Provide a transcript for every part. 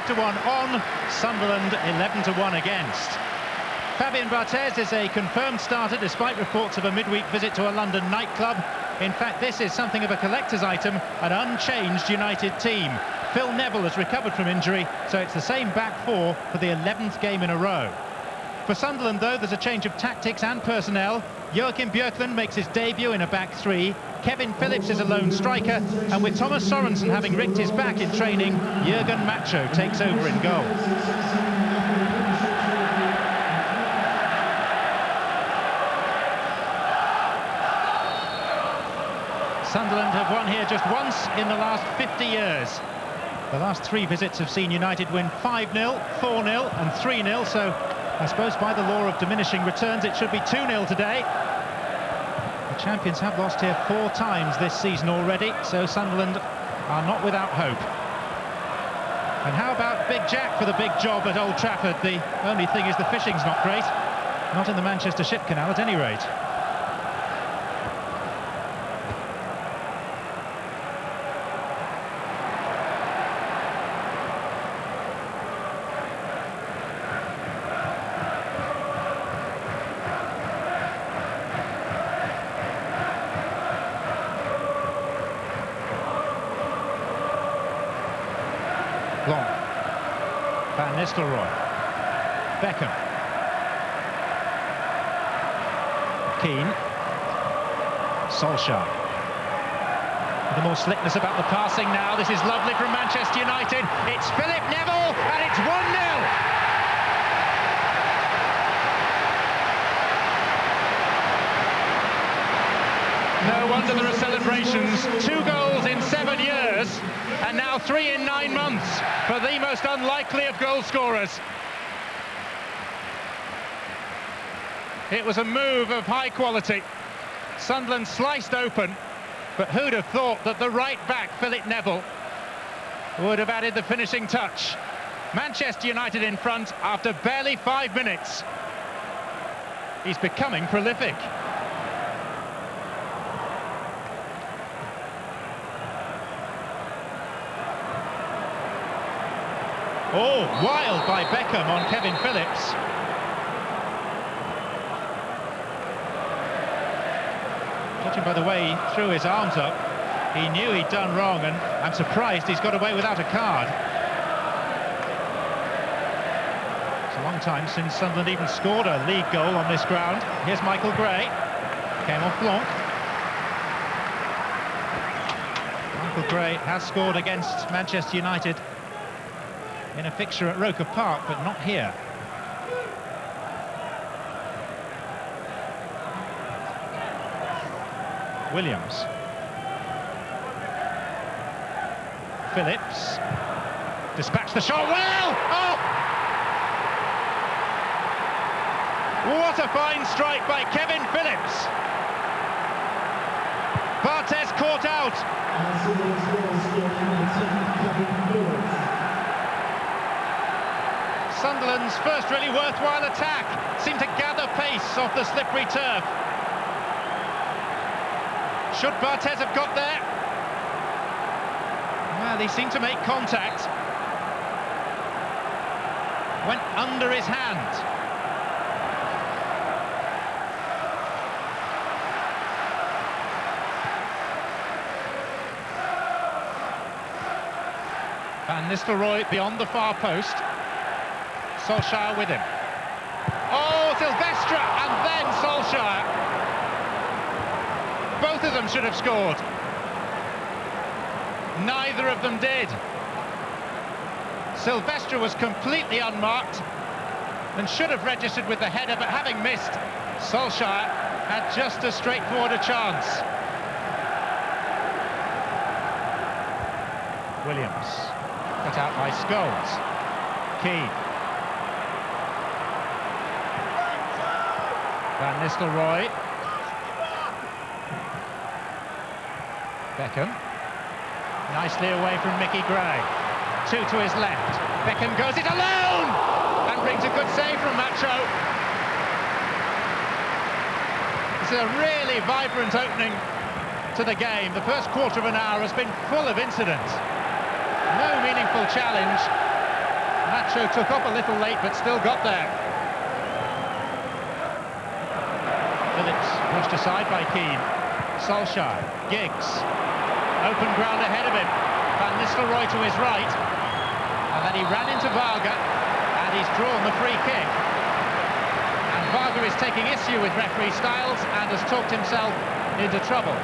5-1 on, Sunderland 11-1 against. Fabien Barthez is a confirmed starter despite reports of a midweek visit to a London nightclub. In fact, this is something of a collector's item, an unchanged United team. Phil Neville has recovered from injury, so it's the same back four for the 11th game in a row. For Sunderland, though, there's a change of tactics and personnel. Joachim Björklund makes his debut in a back three. Kevin Phillips is a lone striker, and with Thomas Sorensen having ricked his back in training, Jürgen Macho takes over in goal. Sunderland have won here just once in the last 50 years. The last three visits have seen United win 5-0, 4-0 and 3-0, so I suppose by the law of diminishing returns it should be 2-0 today. The champions have lost here 4 times this season already, so Sunderland are not without hope. And how about Big Jack for the big job at Old Trafford? The only thing is the fishing's not great. Not in the Manchester Ship Canal at any rate. Long. Van Nistelrooy. Beckham. Keane. Solskjaer. The more slickness about the passing now. This is lovely from Manchester United. It's Philip Neville and it's 1-0. No wonder there are celebrations. 2 goals in 7 years. And now 3 in 9 months for the most unlikely of goal scorers. It was a move of high quality. Sunderland sliced open, but who'd have thought that the right back, Philip Neville, would have added the finishing touch. Manchester United in front after barely 5 minutes. He's becoming prolific. Oh, wild by Beckham on Kevin Phillips. Judging by the way he threw his arms up, he knew he'd done wrong, and I'm surprised he's got away without a card. It's a long time since Sunderland even scored a league goal on this ground. Here's Michael Gray. Came off Blanc. Michael Gray has scored against Manchester United in a fixture at Roker Park, but not here. Williams. Phillips. Dispatched the shot well! Oh! What a fine strike by Kevin Phillips. Barthez caught out. Sunderland's first really worthwhile attack seemed to gather pace off the slippery turf. Should Barthez have got there? Well, he seemed to make contact. Went under his hand. Van Nistelrooy beyond the far post. Solskjaer with him. Oh, Silvestre, and then Solskjaer. Both of them should have scored. Neither of them did. Silvestre was completely unmarked and should have registered with the header, but having missed, Solskjaer had just as straightforward a chance. Williams, cut out by Scholes. Keane. Van Nistelrooy. Beckham. Nicely away from Mickey Gray. 2 to his left. Beckham goes it alone! And brings a good save from Macho. It's a really vibrant opening to the game. The first quarter of an hour has been full of incident. No meaningful challenge. Nacho took up a little late, but still got there. Phillips pushed aside by Keane. Solskjaer, Giggs. Open ground ahead of him. Van Nistelrooy to his right. And then he ran into Varga, and he's drawn the free kick. And Varga is taking issue with referee Styles and has talked himself into trouble.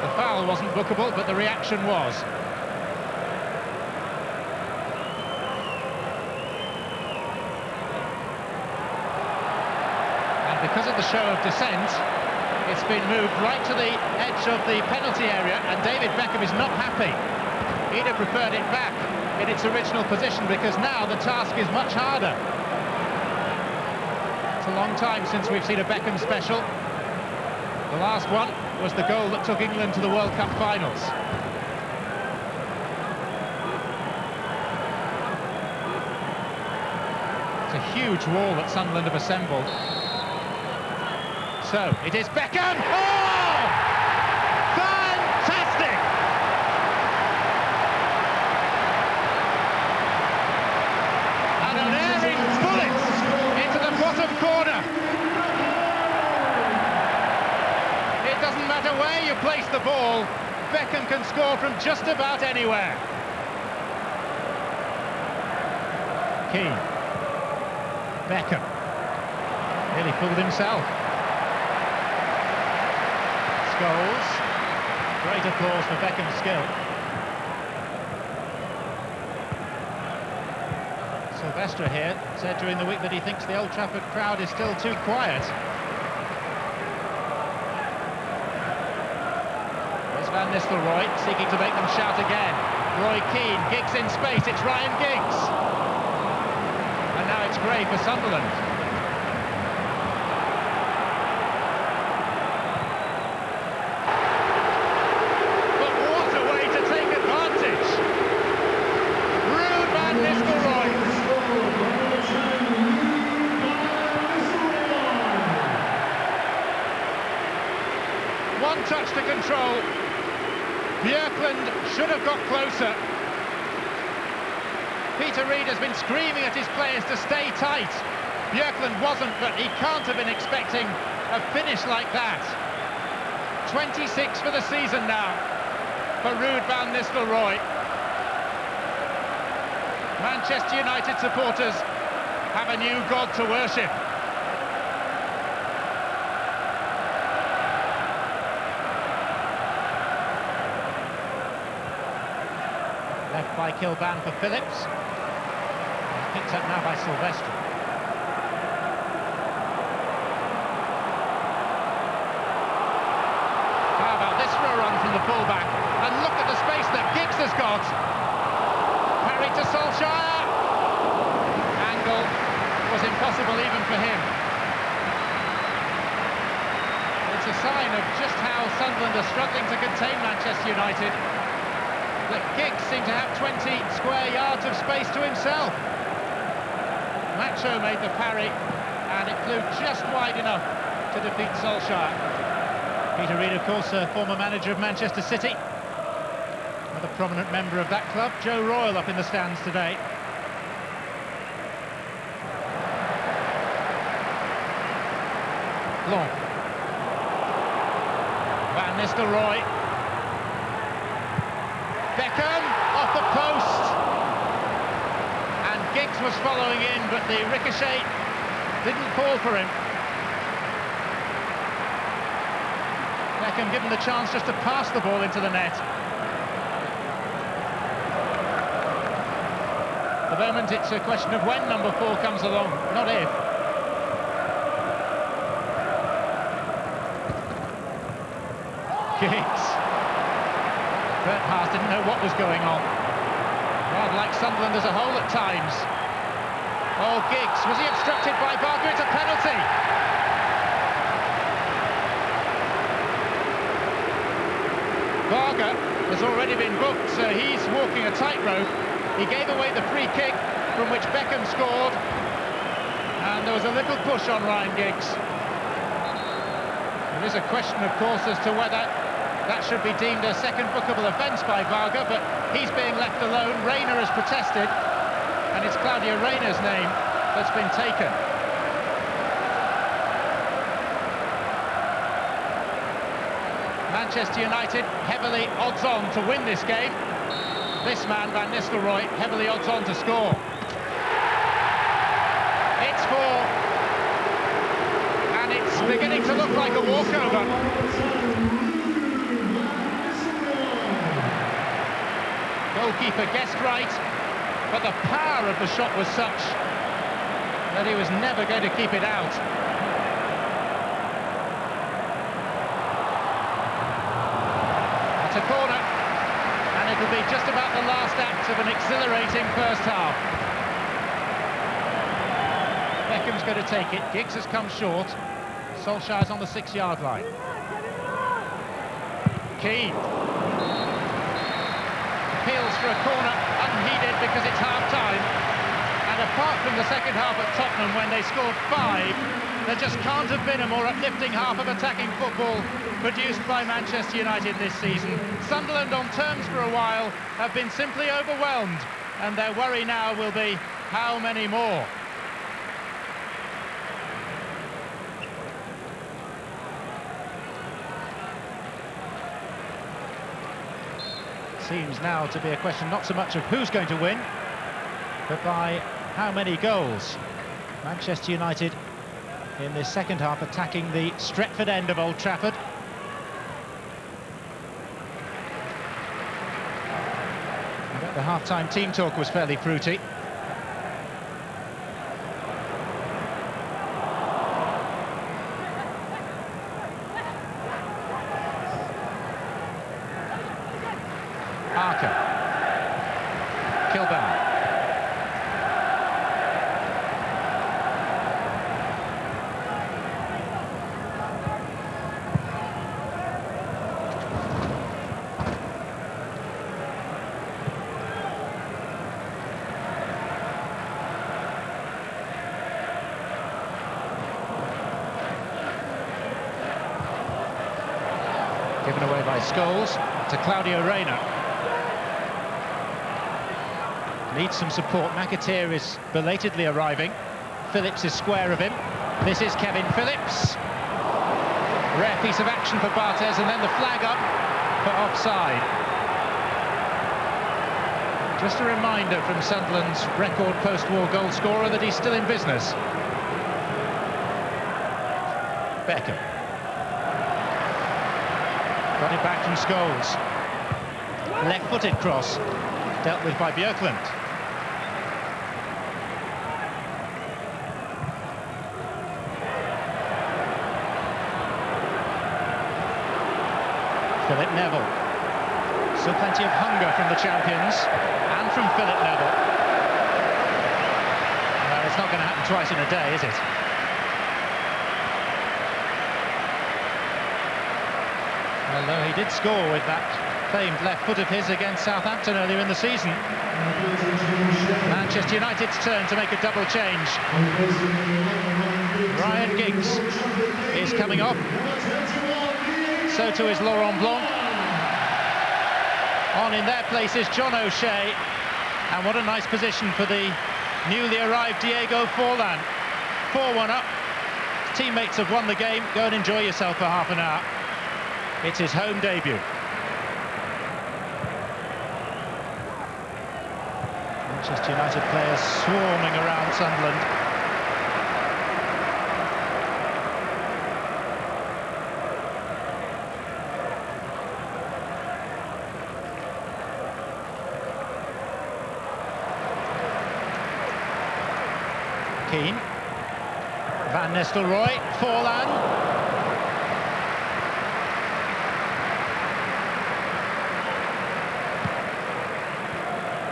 The foul wasn't bookable, but the reaction was. And because of the show of dissent, it's been moved right to the edge of the penalty area, and David Beckham is not happy. He'd have preferred it back in its original position, because now the task is much harder. It's a long time since we've seen a Beckham special. The last one was the goal that took England to the World Cup finals. It's a huge wall that Sunderland have assembled. So, it is Beckham! Oh! Fantastic! And an airing bullet into the bottom corner. It doesn't matter where you place the ball, Beckham can score from just about anywhere. Keane. Beckham. Nearly fooled himself. Goals. Great applause for Beckham's skill. Sylvester here said during the week that he thinks the Old Trafford crowd is still too quiet. There's Van Nistelrooy seeking to make them shout again. Roy Keane, Giggs in space, it's Ryan Giggs. And now it's Gray for Sunderland. One touch to control. Björklund should have got closer. Peter Reid has been screaming at his players to stay tight. Björklund wasn't, but he can't have been expecting a finish like that. 26 for the season now for Ruud van Nistelrooy. Manchester United supporters have a new god to worship. Left by Kilban for Phillips. Picked up now by Sylvester. How about this for a run from the fullback? And look at the space that Giggs has got. Parry to Solskjaer. Angle was impossible even for him. It's a sign of just how Sunderland are struggling to contain Manchester United. That Giggs seemed to have 20 square yards of space to himself. Nacho made the parry, and it flew just wide enough to defeat Solskjaer. Peter Reid, of course, a former manager of Manchester City. Another prominent member of that club, Joe Royle, up in the stands today. Long. Van Nistelrooy. Beckham off the post, and Giggs was following in, but the ricochet didn't fall for him. Beckham given the chance just to pass the ball into the net. At the moment it's a question of when number 4 comes along, not if. Giggs. Bert Haas didn't know what was going on. Rather like Sunderland as a whole at times. Oh, Giggs, was he obstructed by Varga? It's a penalty! Varga has already been booked, so he's walking a tightrope. He gave away the free kick from which Beckham scored, and there was a little push on Ryan Giggs. There is a question, of course, as to whether that should be deemed a second bookable offence by Varga, but he's being left alone. Reina has protested, and it's Claudio Reina's name that's been taken. Manchester United heavily odds-on to win this game. This man, Van Nistelrooy, heavily odds-on to score. It's 4, and it's beginning to look like a walkover. Goalkeeper guessed right, but the power of the shot was such that he was never going to keep it out. That's a corner, and it'll be just about the last act of an exhilarating first half. Beckham's going to take it. Giggs has come short. Solskjaer's on the 6-yard line. Keane appeals for a corner, unheeded because it's half-time. And apart from the second half at Tottenham when they scored 5, there just can't have been a more uplifting half of attacking football produced by Manchester United this season. Sunderland, on terms for a while, have been simply overwhelmed, and their worry now will be how many more. Seems now to be a question not so much of who's going to win, but by how many goals. Manchester United in this second half attacking the Stretford end of Old Trafford. I bet the half-time team talk was fairly fruity. Arca. Kilban. Given away by Scholes to Claudio Reina. Needs some support. McAteer is belatedly arriving. Phillips is square of him. This is Kevin Phillips. Rare piece of action for Barthez, and then the flag up for offside. Just a reminder from Sunderland's record post-war goal scorer that he's still in business. Beckham. Got it back from Scholes. Left-footed cross. Dealt with by Björklund. Philip Neville. Still plenty of hunger from the champions and from Philip Neville. Well, it's not going to happen twice in a day, is it? Although he did score with that famed left foot of his against Southampton earlier in the season. Manchester United's turn to make a double change. Ryan Giggs is coming off. So too is Laurent Blanc. On in their place is John O'Shea. And what a nice position for the newly arrived Diego Forlan. 4-1 up. Teammates have won the game. Go and enjoy yourself for half an hour. It's his home debut. Manchester United players swarming around Sunderland. Keane. Van Nistelrooy. Forlan.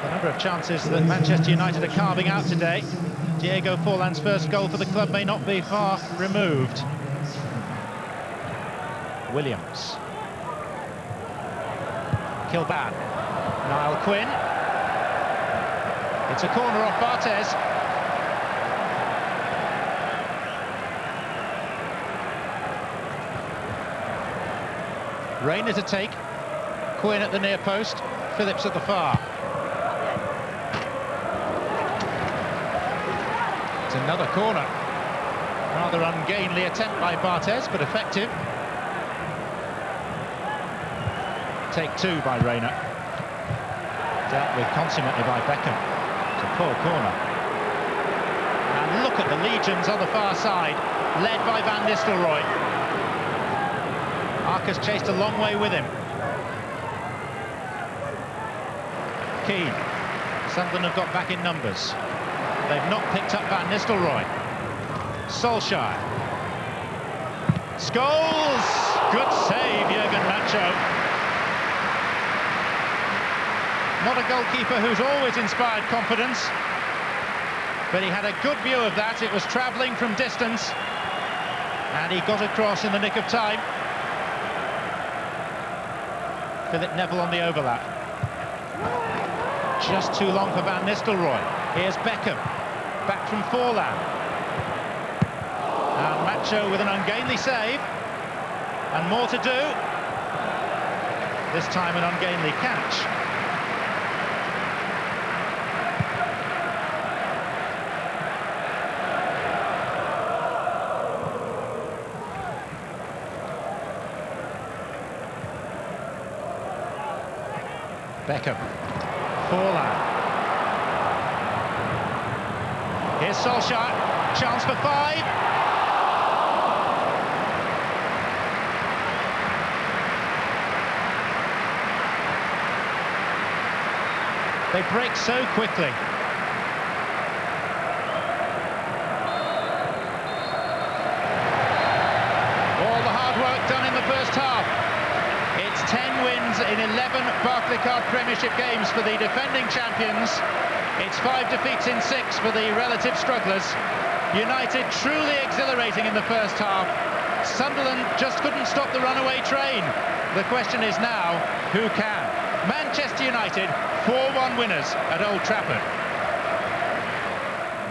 The number of chances that Manchester United are carving out today. Diego Forlan's first goal for the club may not be far removed. Williams. Kilban. Niall Quinn. It's a corner off Barthez. Reina to take. Quinn at the near post. Phillips at the far. It's another corner. Rather ungainly attempt by Barthez, but effective. Take two by Reina. Dealt with consummately by Beckham. It's a poor corner. And look at the legions on the far side, led by Van Nistelrooy. Arcus chased a long way with him. Keane. Sunderland have got back in numbers. They've not picked up Van Nistelrooy. Solskjaer. Scholes! Good save, Jurgen Macho. Not a goalkeeper who's always inspired confidence, but he had a good view of that. It was travelling from distance, and he got across in the nick of time. Philip Neville on the overlap. Just too long for Van Nistelrooy. Here's Beckham, back from Forlan. And Macho with an ungainly save, and more to do. This time an ungainly catch. Beckham, Forlan. Here's Solskjaer, chance for 5. They break so quickly. All the hard work done in the first half. It's 10 wins in 11 Barclaycard Premiership games for the defending champions. It's 5 defeats in 6 for the relative strugglers. United truly exhilarating in the first half. Sunderland just couldn't stop the runaway train. The question is now, who can? Manchester United, 4-1 winners at Old Trafford.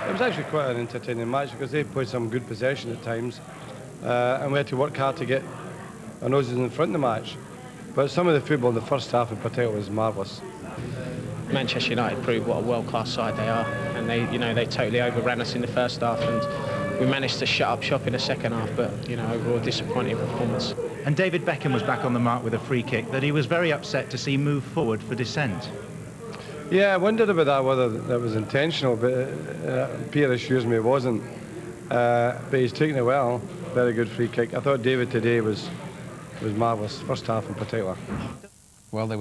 It was actually quite an entertaining match because they played some good possession at times, and we had to work hard to get our noses in front of the match. But some of the football in the first half in particular was marvellous. Manchester United proved what a world-class side they are, and they totally overran us in the first half, and we managed to shut up shop in the second half, but overall disappointing performance. And David Beckham was back on the mark with a free kick that he was very upset to see move forward for dissent. Yeah, I wondered about that, whether that was intentional, but Pierre assures me it wasn't. But he's taken it well. Very good free kick. I thought David today was marvellous, first half in particular. Well, they